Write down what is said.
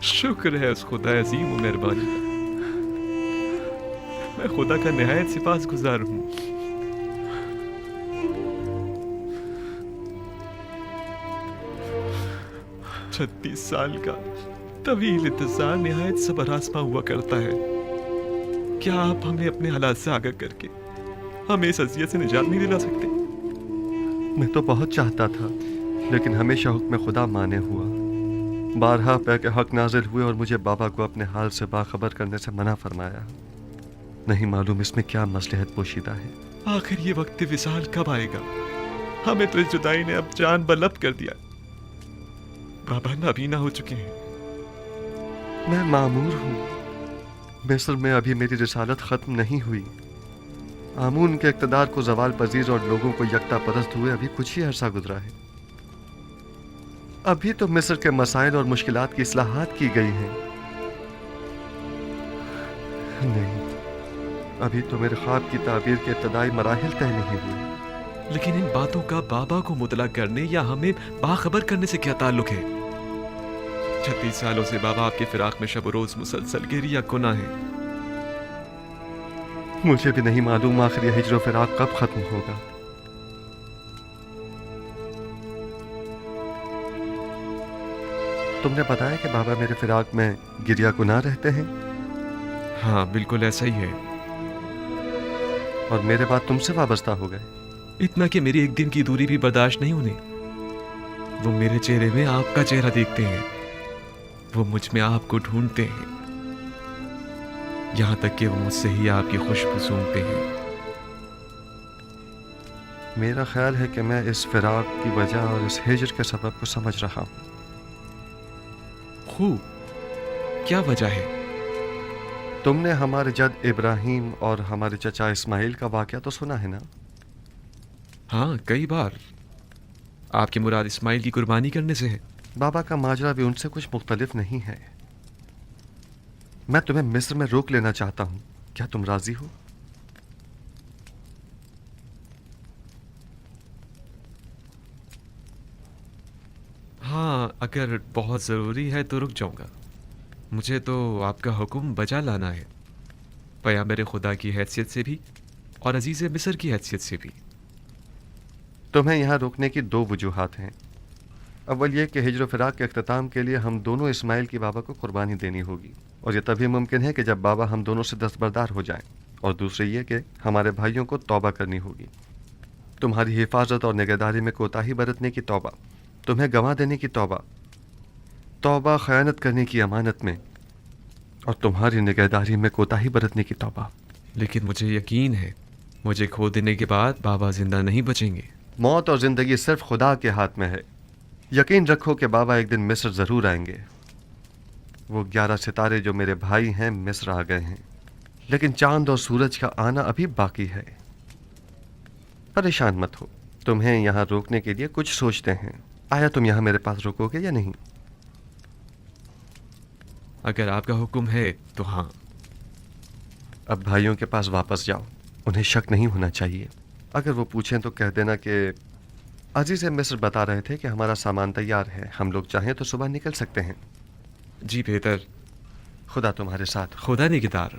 शुक्र है उस खुदा अजीम व मेहरबानी का। मैं खुदा का निहायत सिपासगुजार हूँ। 36 साल का तवील इंतजार निहायत सबर आज़मा हुआ करता है। क्या आप हमें अपने हालात से आगाह करके हमें इस अज़ियत से निजात नहीं दिला सकते? मैं तो बहुत चाहता था, लेकिन हमेशा हुक्म खुदा माने हुआ। बारहा पे के हक नाजिल हुए और मुझे बाबा को अपने हाल से बाखबर करने से मना फरमाया। नहीं मालूम इसमें क्या मसलहत पोशीदा है। आखिर ये वक्त विसाल कब आएगा? हमें तो इस जुदाई ने अब जान बलब कर दिया। बाबा नाबीना हो चुके हैं। मैं मामूर हूँ। मिस्र में अभी मेरी रिसालत खत्म नहीं हुई। आमून के इक़्तिदार को ज़वाल पजीर और लोगों को यकता परस्त हुए अभी कुछ ही अरसा गुजरा है। अभी तो मिस्र के मसाइल और मुश्किलात की इस्लाहात की गई हैं। नहीं, अभी तो मेरे ख्वाब की ताबीर के इब्तदाई मराहिल तय नहीं हुए। लेकिन इन बातों का बाबा को मुतला करने या हमें बाखबर करने से क्या ताल्लुक है? 36 सालों से बाबा आपके फिराक में शब रोज मुसलसल गिरिया गुनाह है। मुझे भी नहीं मालूम आखिर ये हिज्र फिराक कब खत्म होगा। तुमने बताया कि बाबा मेरे फिराक में गिरिया गुनाह रहते हैं। हाँ, बिल्कुल ऐसा ही है। और मेरे बाद तुमसे वाबस्ता हो गए। इतना कि मेरी एक दिन की दूरी भी बर्दाश्त नहीं उन्हें। वो मेरे चेहरे में आपका चेहरा देखते हैं, वो मुझ में आपको ढूंढते हैं, यहां तक कि वो मुझसे ही आपकी खुशबू सूंघते हैं। मेरा ख्याल है कि मैं इस फिराक की वजह और इस हिज्र के सबब को समझ रहा हूँ। खूब, क्या वजह है? तुमने हमारे जद इब्राहिम और हमारे चचा इस्माइल का वाकया तो सुना है ना? हाँ, कई बार। आपकी मुराद इस्माइल की कुर्बानी करने से है? बाबा का माजरा भी उनसे कुछ मुख्तलिफ नहीं है। मैं तुम्हें मिस्र में रोक लेना चाहता हूं। क्या तुम राजी हो? हाँ, अगर बहुत ज़रूरी है तो रुक जाऊंगा। मुझे तो आपका हुक्म बजा लाना है, पैगंबर खुदा की हैसियत से भी और अजीज़ मिस्र की हैसियत से भी। तुम्हें यहाँ रोकने की दो वजूहात हैं। अव्वल ये कि हिज्र फिराक के अख्ताम के लिए हम दोनों इस्माइल की बाबा को कुर्बानी देनी होगी, और यह तभी मुमकिन है कि जब बाबा हम दोनों से दस्तबरदार हो जाएं। और दूसरे ये कि हमारे भाइयों को तौबा करनी होगी। तुम्हारी हिफाजत और निगहदारी में कोताही बरतने की तौबा, तुम्हें गंवा देने की तौबा, तौबा खयानत करने की अमानत में, और तुम्हारी निगहदारी में कोताही बरतने की तौबा। लेकिन मुझे यकीन है मुझे खो देने के बाद बाबा जिंदा नहीं बचेंगे। मौत और ज़िंदगी सिर्फ खुदा के हाथ में है। यकीन रखो कि बाबा एक दिन मिस्र ज़रूर आएंगे। वो 11 सितारे जो मेरे भाई हैं मिस्र आ गए हैं, लेकिन चांद और सूरज का आना अभी बाकी है। परेशान मत हो, तुम्हें यहाँ रोकने के लिए कुछ सोचते हैं। आया तुम यहाँ मेरे पास रुकोगे या नहीं? अगर आपका हुक्म है तो हाँ। अब भाइयों के पास वापस जाओ, उन्हें शक नहीं होना चाहिए। अगर वो पूछें तो कह देना कि अजीज मिस्र बता रहे थे कि हमारा सामान तैयार है, हम लोग चाहें तो सुबह निकल सकते हैं। जी बेहतर। खुदा तुम्हारे साथ। खुदा निगहदार।